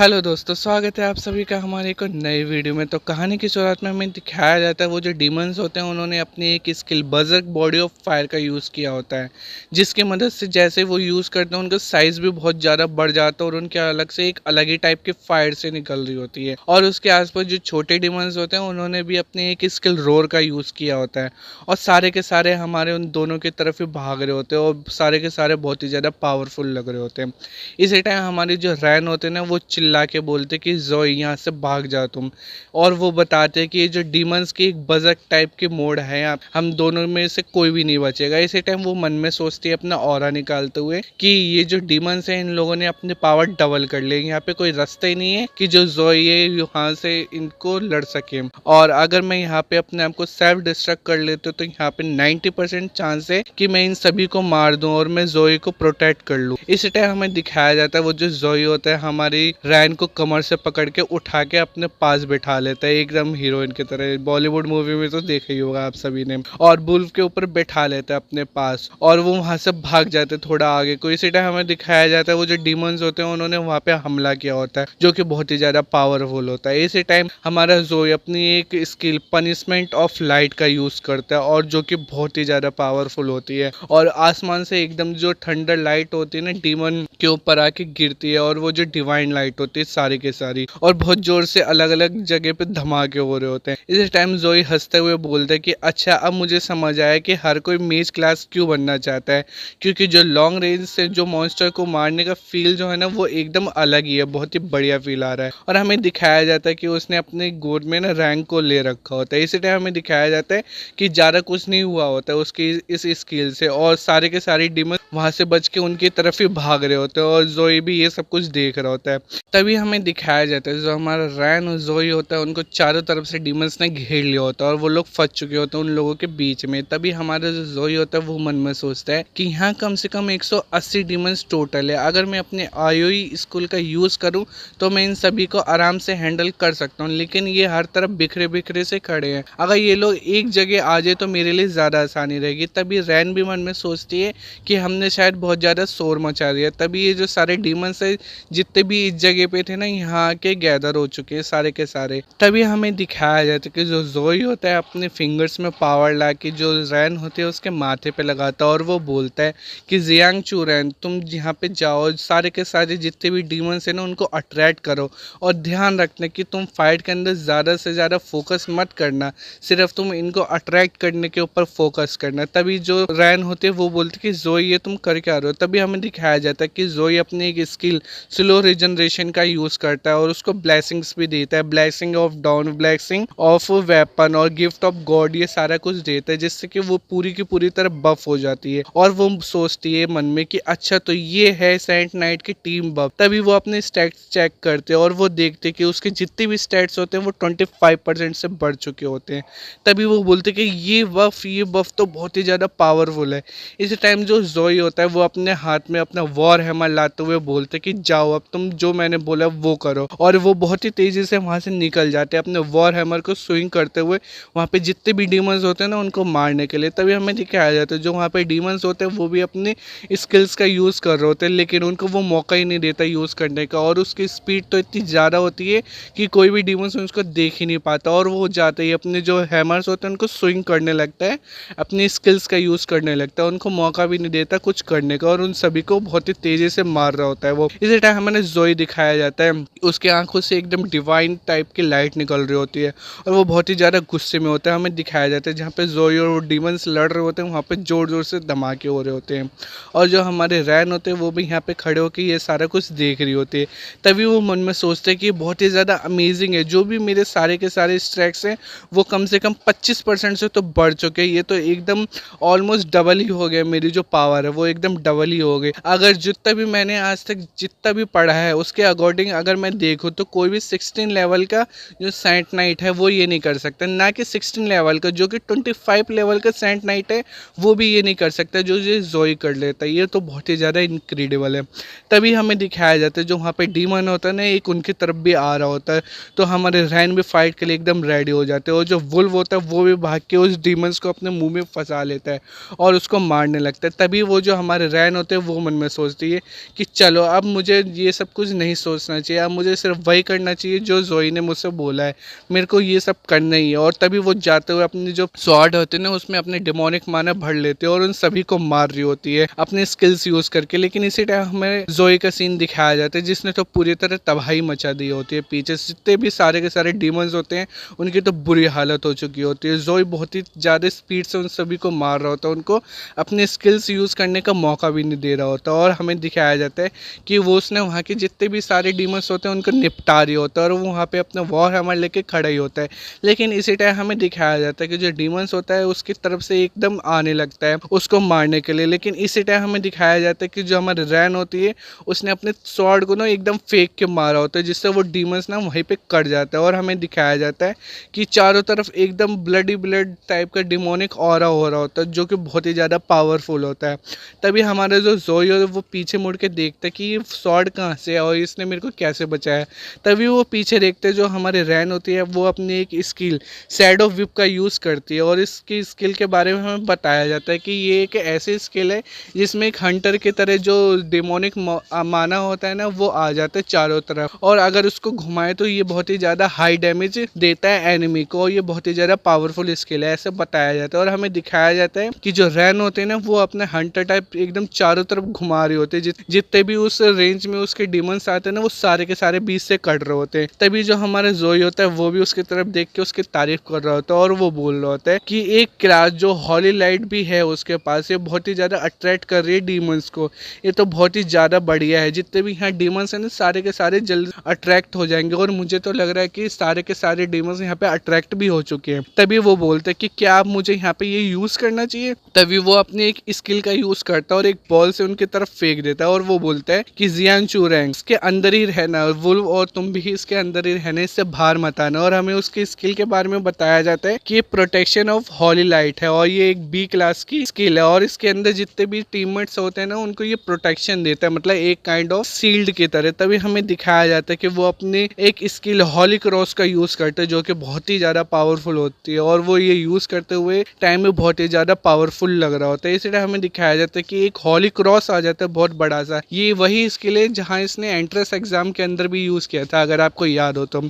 Hello दोस्तों, स्वागत है आप सभी का हमारे एक और नई वीडियो में। तो कहानी की शुरुआत में हमें दिखाया जाता है वो जो डीमंस होते हैं उन्होंने अपनी एक स्किल बजर्क बॉडी ऑफ फायर का यूज़ किया होता है, जिसकी मदद से जैसे वो यूज़ करते हैं उनका साइज़ भी बहुत ज़्यादा बढ़ जाता है और उनके अलग से एक अलग ही टाइप की फायर से निकल रही होती है। और उसके आसपास जो छोटे डीमंस होते हैं उन्होंने भी अपनी एक स्किल रोर का यूज़ किया होता है और सारे के सारे हमारे उन दोनों की तरफ ही भाग रहे होते हैं और सारे के सारे बहुत ही ज़्यादा पावरफुल लग रहे होते हैं। इसी टाइम हमारी जो रैन होते हैं ना वो चिल्ला के बोलते कि ज़ोई यहाँ से भाग जाओ तुम। और वो बताते हैं कि ये जो डीमंस की एक बजक टाइप की मोड है यहाँ, हम दोनों में से कोई भी नहीं बचेगा। इसी टाइम वो मन में सोचती है अपना ऑरा निकालते हुए कि ये जो डीमंस हैं इन लोगों ने अपने पावर डबल कर लिए, यहाँ पे कोई रास्ता ही नहीं है कि जो ज़ोई है यहाँ से इनको लड़ सके। और अगर मैं यहाँ पे अपने आप को सेल्फ डिस्ट्रक्ट कर लेती हूँ तो यहाँ पे 90% चांस है कि मैं इन सभी को मार दूं और मैं ज़ोई को प्रोटेक्ट कर लूँ। इसी टाइम हमें दिखाया जाता है वो जो ज़ोई होता है हमारी रैन को कमर से पकड़ के उठा के अपने पास बैठा लेता है, एकदम हीरोइन की तरह। बॉलीवुड मूवी में तो देखा ही होगा आप सभी ने। और बुल्फ के ऊपर बैठा लेता है अपने पास और वो वहां से भाग जाते थोड़ा आगे को। इसी टाइम हमें दिखाया जाता है वो जो डीमंस होते हैं उन्होंने वहां पे हमला किया होता है जो कि बहुत ही ज्यादा पावरफुल होता है। इसी टाइम हमारा ज़ोई अपनी एक स्किल पनिशमेंट ऑफ लाइट का यूज करता है और जो कि बहुत ही ज्यादा पावरफुल होती है और आसमान से एकदम जो थंडर लाइट होती है ना डीमन के ऊपर आके गिरती है और वो जो डिवाइन लाइट होती है सारी के सारी और बहुत जोर से अलग अलग जगह पे धमाके हो रहे होते हैं। इस टाइम ज़ोई हंसते हुए बोलता है कि अच्छा अब मुझे समझ आया कि हर कोई मेज क्लास क्यों बनना चाहता है, क्योंकि जो लॉन्ग रेंज से जो मॉन्स्टर को मारने का फील जो है ना वो एकदम अलग ही है, बहुत ही बढ़िया फील आ रहा है। और हमें दिखाया जाता है कि उसने अपने गोद में ना रैंक को ले रखा होता है। इसी टाइम हमें दिखाया जाता है कि ज़्यादा कुछ नहीं हुआ होता है उसकी इस स्किल से और सारे के सारे डीमन वहां से बच के उनकी तरफ ही भाग रहे होते हैं और ज़ोई भी ये सब कुछ देख रहा होता है। तभी हमें दिखाया जाता है जो हमारा रैन और ज़ोई होता है उनको चारों तरफ से डीमंस ने घेर लिया होता है और वो लोग फंस चुके होते हैं उन लोगों के बीच में। तभी हमारा जो ज़ोई होता है वो मन में सोचता है कि यहाँ कम से कम 180 डीमंस टोटल है, अगर मैं अपने आयोई स्कूल का यूज़ करूँ तो मैं इन सभी को आराम से हैंडल कर सकता हूँ, लेकिन ये हर तरफ बिखरे बिखरे से खड़े हैं। अगर ये लोग एक जगह आ जाए तो मेरे लिए ज़्यादा आसानी रहेगी। तभी रैन भी मन में सोचती है कि हमने शायद बहुत ज़्यादा शोर मचा दिया। तभी ये जो सारे डीमंस है जितने भी इस जगह पे थे ना यहाँ आके गैदर हो चुके हैं सारे के सारे। तभी हमें दिखाया जाता है कि जो ज़ोई होता है अपने फिंगर्स में पावर ला के जो रैन होती है उसके माथे पे लगाता है और वो बोलता है कि जियांग चू रैन तुम यहाँ पे जाओ, सारे के सारे जितने भी डीमंस है ना उनको अट्रैक्ट करो और ध्यान रखना कि तुम फाइट के अंदर ज़्यादा से ज़्यादा फोकस मत करना, सिर्फ तुम इनको अट्रैक्ट करने के ऊपर फोकस करना। तभी जो रैन होते हैं वो बोलते कि ज़ोई ये तुम कर क्या रहे हो। तभी हमें दिखाया जाता है कि ज़ोई अपनी एक स्किल स्लो रिजनरेशन का यूज़ करता है और उसको ब्लेसिंग्स भी देता है, blessing of down, blessing of weapon और गिफ्ट ऑफ गॉड, ये सारा कुछ देता है जिससे कि वो पूरी की पूरी तरह बफ हो जाती है। और वो सोचती है मन में कि अच्छा तो ये है सेंट नाइट की टीम बफ। तभी वो अपने स्टैट्स चेक करते हैं और वो देखते हैं कि उसके जितने भी स्टैट्स होते हैं वो 25% से बढ़ चुके होते हैं। तभी वो बोलते कि ये बफ तो बहुत ही ज़्यादा पावरफुल है। इस टाइम जो ज़ोई होता है वो अपने हाथ में अपना वॉर हैमर लाते हुए बोलते कि जाओ अब तुम जो मैंने बोला वो करो। और वो बहुत ही तेज़ी से वहाँ से निकल जाते हैं अपने वॉर हैमर को स्विंग करते हुए वहाँ पे जितने भी डीमंस होते हैं ना उनको मारने के लिए। तभी हमें दिखाया जाता है जो वहाँ पे डीमंस होते हैं वो भी अपनी स्किल्स का यूज़ कर रहे होते हैं, लेकिन उनको वो मौका ही नहीं देता यूज़ करने का। और उसकी स्पीड तो इतनी ज़्यादा होती है कि कोई भी डीमंस उसको देख ही नहीं पाता और वो जाते ही अपने जो हैमर्स होते हैं उनको स्विंग करने लगता है, अपनी स्किल्स का यूज़ करने लगता है, उनको मौका भी नहीं देता कुछ करने का और उन सभी को बहुत ही तेज़ी से मार रहा होता है वो। इसी टाइम हमें ज़ोई दिखाया जाता है, उसके आंखों से एकदम डिवाइन टाइप की लाइट निकल रही होती है और वो बहुत ही ज़्यादा गुस्से में होता है। हमें दिखाया जाता है जहाँ पे ज़ोई और डीमंस लड़ रहे होते हैं वहाँ पे ज़ोर ज़ोर से धमाके हो रहे होते हैं और जो हमारे रैन होते हैं वो भी यहाँ पे खड़े होकर ये सारा कुछ देख रही होती है। तभी वो मन में सोचते हैं कि बहुत ही ज़्यादा अमेजिंग है, जो भी मेरे सारे के सारे स्ट्रैक्स हैं वो कम से कम 25% से तो बढ़ चुके हैं, ये तो एकदम ऑलमोस्ट डबल ही हो गया, मेरी जो पावर है वो एकदम डबल ही हो गई। अगर जितना भी मैंने आज तक जितना भी पढ़ा है उसके अकॉर्डिंग अगर मैं देखूँ तो कोई भी 16 लेवल का जो सेंट नाइट है वो ये नहीं कर सकता, ना कि 16 लेवल का, जो कि 25 लेवल का सेंट नाइट है वो भी ये नहीं कर सकता जो ये ज़ोई कर लेता है। ये तो बहुत ही ज़्यादा इनक्रेडिबल है। तभी हमें दिखाया जाता है जो वहाँ पे डीमन होता है ना एक उनकी तरफ भी आ रहा होता है तो हमारे रैन भी फाइट के लिए एकदम रेडी हो जाते हैं और जो वुल्फ होता है वो भी भाग के उस डीमंस को अपने मुंह में फंसा लेता है और उसको मारने लगता है। तभी वो जो हमारे रैन होते हैं वो मन में सोचती है चाहिए कि चलो अब मुझे ये सब कुछ नहीं सोचना चाहिए, अब मुझे सिर्फ वही करना चाहिए जो जोई ने मुझसे बोला है, मेरे को ये सब करना ही है। और तभी वो जाते हुए अपनी जो स्वॉर्ड होते हैं ना उसमें अपने डिमोनिक माना भर लेते हैं और उन सभी को मार रही होती है अपने स्किल्स यूज करके। लेकिन इसी टाइम हमें जोई का सीन दिखाया जाता है जिसने तो पूरी तरह तबाही मचा दी होती है। पीछे जितने भी सारे के सारे डीमंस होते हैं उनकी तो बुरी हालत हो चुकी होती है। जोई बहुत ही ज़्यादा स्पीड से उन सभी को मार रहा होता है, उनको अपने स्किल्स यूज़ करने का मौका भी नहीं दे रहा होता। और हमें दिखाया जाता है कि वो उसने वहाँ के जितने भी सारे डीमंस होते हैं उनको निपटा रही होता है और वो वहाँ पे अपना वॉर हैमर लेके खड़ा ही होता है। लेकिन इसी टाइम हमें दिखाया जाता है कि जो डीमंस होता है उसकी तरफ से एकदम आने लगता है उसको मारने के लिए। लेकिन इसी टाइम हमें दिखाया जाता है कि जो हमारी रैन होती है उसने अपने स्वॉर्ड को ना एकदम फेंक के मारा होता है जिससे वो डीमंस ना वहीं पे कट जाता है। और हमें दिखाया जाता है कि चारों तरफ एकदम ब्लडी ब्लड टाइप का डिमोनिक ऑरा हो रहा होता है जो कि बहुत ही ज़्यादा पावरफुल होता है। तभी हमारा जो जोई है वो पीछे मुड़ के देखता है कि ये स्वॉर्ड कहाँ से है और इसने मेरे को कैसे बचाया। तभी वो पीछे देखते जो हमारे रैन होती है वो अपनी एक स्किल शैडो विप का यूज़ करती है और इसकी स्किल के बारे में हमें बताया जाता है कि ये एक ऐसी स्किल है जिसमें एक हंटर की तरह जो डिमोनिक माना होता है ना वो आ जाता है चारों तरफ और अगर उसको घुमाए तो ये बहुत ही ज़्यादा हाई डैमेज देता है एनिमी को और ये बहुत ही ज़्यादा पावरफुल स्किल है ऐसे बताया जाता है। और हमें दिखाया जाता है कि जो रैन होते हैं ना वो अपने हंटर टाइप एकदम चारों तरफ घुमा रहे होते हैं, जितने भी उस रेंज में उसके डिमंस आते हैं ना वो सारे के सारे बीच से कट रहे होते हैं। तभी जो हमारा जोई होता है वो भी उसकी तरफ देख के उसकी तारीफ कर रहा होता है और वो बोल रहा होता है कि एक क्लास जो हॉली लाइट भी है उसके पास, ये बहुत ही ज़्यादा अट्रैक्ट कर रही है डीमंस को, ये तो बहुत ही ज़्यादा बढ़िया है। जितने भी यहाँ डीमंस हैं ना सारे के सारे जल्द अट्रैक्ट हो जाएंगे और मुझे तो लग रहा है कि सारे के सारे डीमंस यहाँ पे अट्रैक्ट भी हो चुके हैं। तभी वो बोलते हैं कि क्या आप मुझे यहाँ पे ये यूज़ करना चाहिए। तभी वो अपनी एक स्किल का यूज़ करता है और एक बॉल से उनकी तरफ फेंक देता है और वो बोलता है कि जियांचू रैंक इसके अंदर ही रहना वुल्फ और तुम भी इसके अंदर ही रहने, इससे बाहर मत आना। और हमें उसकी स्किल के बारे में बताया जाता है कि ये प्रोटेक्शन ऑफ हॉली लाइट है और ये एक बी क्लास की स्किल है और इसके अंदर जितने भी टीममेट्स होते हैं ना उनको ये प्रोटेक्शन देता है, मतलब एक काइंड ऑफ शील्ड की तरह। तभी हमें दिखाया जाता है कि वो अपनी एक स्किल हॉली क्रॉस का यूज करते हैं जो कि बहुत ही ज्यादा पावरफुल होती है और वो ये यूज करते हुए टाइम में बहुत ही ज्यादा पावरफुल लग रहा होता है। इसलिए हमें दिखाया जाता है कि एक हॉली क्रॉस आ जाता है बहुत बड़ा सा। ये वही स्किल है जहाँ इसने एंट्रेंस एग्जाम के अंदर भी यूज किया था अगर आपको याद हो तो।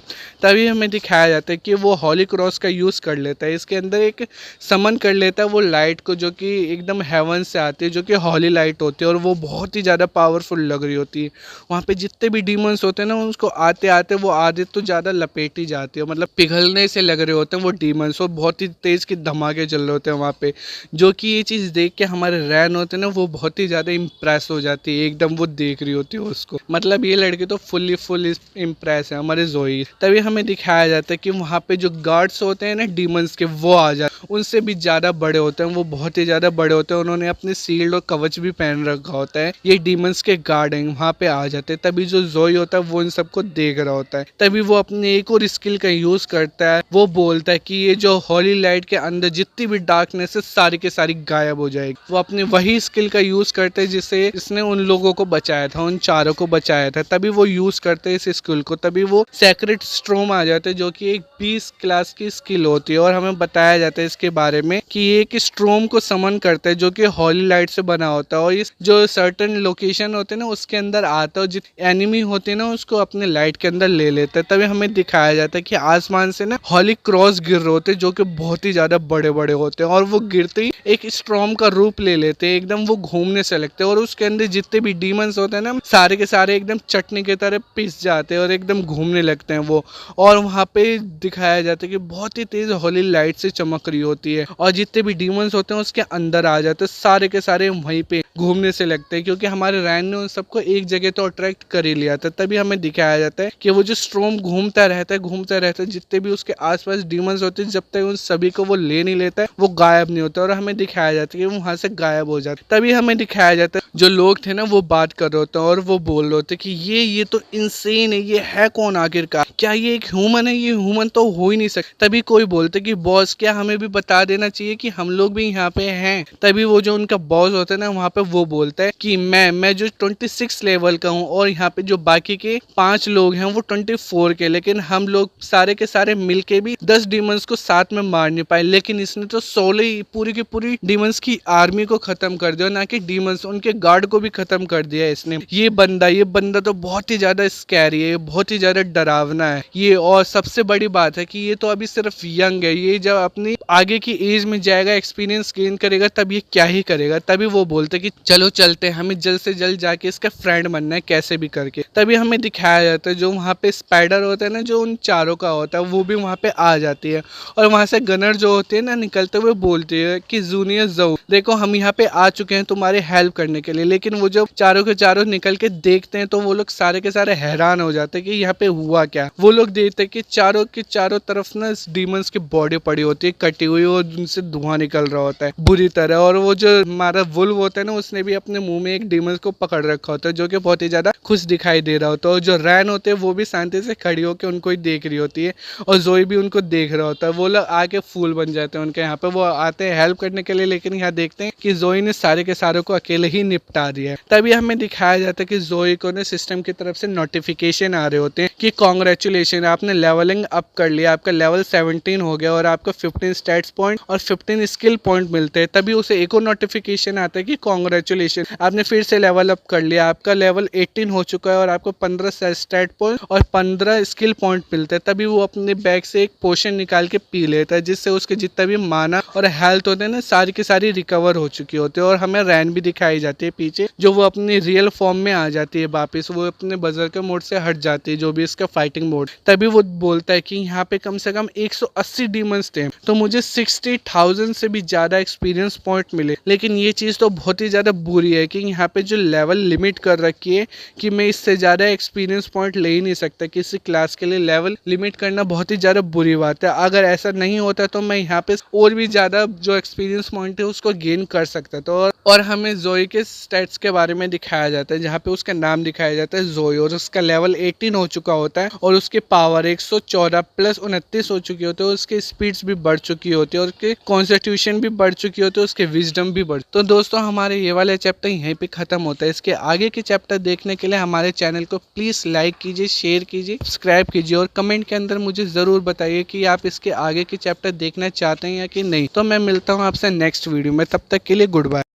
तभी हमें दिखाया जाता है कि वो हॉली क्रॉस का यूज कर लेता है, इसके अंदर एक समन कर लेता है वो लाइट को जो कि एकदम हेवन से आती है जो कि हॉली लाइट होती है और वो बहुत ही ज़्यादा पावरफुल लग रही होती है। वहाँ पे जितने भी डीमंस होते हैं ना उसको आते आते वो आधे तो ज़्यादा लपेटी जाती है, मतलब पिघलने से लग रहे होते हैं वो डीमंस और बहुत ही तेज़ के धमाके चल रहे होते हैं वहाँ पे। जो कि ये चीज़ देख के हमारे रैन होते हैं ना वो बहुत ही ज़्यादा इम्प्रेस हो जाती है, एकदम वो देख रही होती है उसको, मतलब ये लड़के तो फुल इम्प्रेस है हमारे जोई। तभी हमें दिखाया जाता है कि वहाँ पे जो गार्ड्स होते हैं ना डीमंस के वो आ जाते हैं, उनसे भी ज़्यादा बड़े होते हैं, वो बहुत ही ज़्यादा बड़े होते हैं, उन्होंने अपने शील्ड और कवच भी पहन रखा होता है। ये डीमंस के गार्ड हैं वहाँ पे आ जाते हैं। तभी जो जोई होता है वो इन सबको देख रहा होता है। तभी वो अपने एक और स्किल का यूज करता है, वो बोलता है कि ये जो हॉली लाइट के अंदर जितनी भी डार्कनेस है सारी के सारी गायब हो जाएगी। वो अपने वही स्किल का यूज करते हैं जिससे इसने उन लोगों को बचाया था, उन चारों को बचाया था। तभी वो यूज करते हैं इस स्किल को। तभी वो सेक्रेट स्ट्रोम आ जाते हैं जो कि एक 20 क्लास की स्किल होती है और हमें बताया जाता है इसके बारे में कि ये एक स्ट्रोम को समन करता है जो कि हॉली लाइट से बना होता है और इस जो सर्टेन लोकेशन होते हैं ना उसके अंदर आता है, जित एनिमी होते हैं ना उसको अपने लाइट के अंदर ले लेता है। तभी हमें दिखाया जाता है कि आसमान से ना हॉली क्रॉस गिर रहे होते हैं जो कि बहुत ही ज्यादा बड़े बड़े होते हैं और वो गिरते ही एक स्ट्रॉम का रूप ले लेते हैं, एकदम वो घूमने से लगते हैं और उसके अंदर जितने भी डीमंस होते हैं ना सारे के सारे एकदम चटनी की तरह पिस जाते हैं और एकदम घूमने लगते हैं वो। और वहाँ पे दिखाया जाता है कि बहुत ही तेज हॉली लाइट से चमक रही होती है और जितने भी डीमंस होते हैं उसके अंदर आ जाते हैं, सारे के सारे वहीं पे घूमने से लगते हैं क्योंकि हमारे रैन ने उन सबको एक जगह तो अट्रैक्ट कर ही लिया था। तभी हमें दिखाया जाता है कि वो जो स्ट्रोम घूमता रहता है जितने भी उसके आसपास डीमंस होते हैं जब तक उन सभी को वो ले नहीं लेता है वो गायब नहीं होता और हमें दिखाया जाता है कि वहां से गायब हो जाता है। तभी हमें दिखाया जाता है जो लोग थे ना वो बात कर रहे होते हैं और वो बोल रहे होते कि ये तो इंसेन है, ये है कौन आखिरकार, क्या ये एक ह्यूमन है, ये ह्यूमन तो हो ही नहीं सकता। तभी कोई बोलते कि बॉस क्या हमें भी बता देना चाहिए कि हम लोग भी यहाँ पे हैं। तभी वो जो उनका बॉस होता है ना वहाँ पे वो बोलता है कि मैं जो 26 लेवल का हूँ और यहाँ पे जो बाकी के 5 लोग हैं वो 24 के, लेकिन हम लोग सारे के सारे मिलके भी 10 डीमंस को साथ में मार नहीं पाए, लेकिन इसने तो 16 पूरी की पूरी डीमंस की आर्मी को खत्म कर दिया, ना कि डीमंस उनके गार्ड को भी खत्म कर दिया है इसने। ये बंदा तो बहुत ही ज्यादा स्कैरी है, बहुत ही ज्यादा डरावना है ये। और सबसे बड़ी बात है कि ये तो अभी सिर्फ यंग है, ये जब अपनी आगे की एज में जाएगा, एक्सपीरियंस गेन करेगा, तब ये क्या ही करेगा। तभी वो बोलते कि चलो चलते हैं, हमें जल्द से जल्द जाके इसका फ्रेंड बनना है कैसे भी करके। तभी हमें दिखाया जाता है जो वहाँ पे स्पाइडर होता है ना, जो उन चारों का होता है, वो भी वहाँ पे आ जाती है। और वहाँ से गनर जो होते हैं ना निकलते हुए बोलती है कि जूनियर जो देखो हम यहाँ पे आ चुके हैं तुम्हारे हेल्प करने के लिए। लेकिन वो जब चारों के चारों निकल के देखते हैं तो वो लोग सारे के सारे हैरान हो जाते हैं कि यहाँ पे हुआ क्या। वो लोग देखते हैं कि चारों के चारों तरफ ना डीमंस की बॉडी पड़ी होती है कटी हुई, और उनसे धुआं निकल रहा होता है बुरी तरह। और वो जो हमारा वुल्फ होता है ना, उसने भी अपने मुंह में एक डीमंस को पकड़ रखा होता है, जो कि बहुत ही ज्यादा खुश दिखाई दे रहा होता है। और जो रैन होते हैं वो भी शांति से खड़ी होकर उनको ही देख रही होती है, और जोई भी उनको देख रहा होता है। वो लोग आके फूल बन जाते हैं उनके यहाँ पे, वो आते हैं हेल्प करने के लिए। लेकिन यहाँ देखते हैं कि जोई ने सारे के सारों को अकेले ही निपटा दिया है। तभी हमें दिखाया जाता है कि जोई को ने सिस्टम की तरफ से नोटिफिकेशन आ रहे होते हैं कि कांग्रेचुलेशन, आपने लेवलिंग अप कर लिया, आपका लेवल 17 हो गया और आपको 15 स्टैट्स पॉइंट और 15 स्किल पॉइंट मिलते हैं। तभी उसे एक और नोटिफिकेशन आता है कि कांग्रेचुलेशन, आपने फिर से लेवल अप कर लिया, आपका लेवल 18 हो चुका है और आपको 15 स्टैट पॉइंट और 15 स्किल पॉइंट मिलते हैं। तभी वो अपने बैग से एक पोशन निकाल के पी लेता है, जिससे उसके जितना भी माना और हेल्थ होते हैं ना, सारी की सारी रिकवर हो चुकी होती है। और हमें रैन भी दिखाई जाती है पीछे, जो वो अपनी रियल फॉर्म में आ जाती है वापस, वो अपने बजर्कर मोड से हट जाती है, जो भी इसका फाइटिंग मोड। तभी वो बोलता है कि यहाँ पे कम से कम 180 डीमंस थे, तो मुझे 60,000 से भी ज्यादा एक्सपीरियंस पॉइंट मिले। लेकिन ये चीज तो बहुत ही ज्यादा बुरी है कि यहाँ पे जो लेवल लिमिट कर रखी है कि मैं इससे ज्यादा एक्सपीरियंस पॉइंट ले ही नहीं सकता। किसी क्लास के लिए लेवल लिमिट करना बहुत ही ज्यादा बुरी बात है। अगर ऐसा नहीं होता तो मैं यहाँ पे और भी ज्यादा जो एक्सपीरियंस पॉइंट है उसको गेन कर सकता था। और हमें जोई के स्टैट्स के बारे में दिखाया जाता है, जहाँ पे उसका नाम दिखाया जाता है जोई, और उसका लेवल 18 हो चुका होता है और उसकी पावर 114 प्लस 29 हो चुकी होती है। उसकी स्पीड्स भी बढ़ चुकी होती है और उसके कॉन्स्टिट्यूशन भी बढ़ चुकी होती है, उसके विजडम भी बढ़। तो दोस्तों हमारे ये वाले चैप्टर यहीं पे खत्म होता है। इसके आगे के चैप्टर देखने के लिए हमारे चैनल को प्लीज लाइक कीजिए, शेयर कीजिए, सब्सक्राइब कीजिए, और कमेंट के अंदर मुझे जरूर बताइए कि आप इसके आगे के चैप्टर देखना चाहते हैं या कि नहीं। तो मैं मिलता हूँ आपसे नेक्स्ट वीडियो में, तब तक के लिए गुड बाय।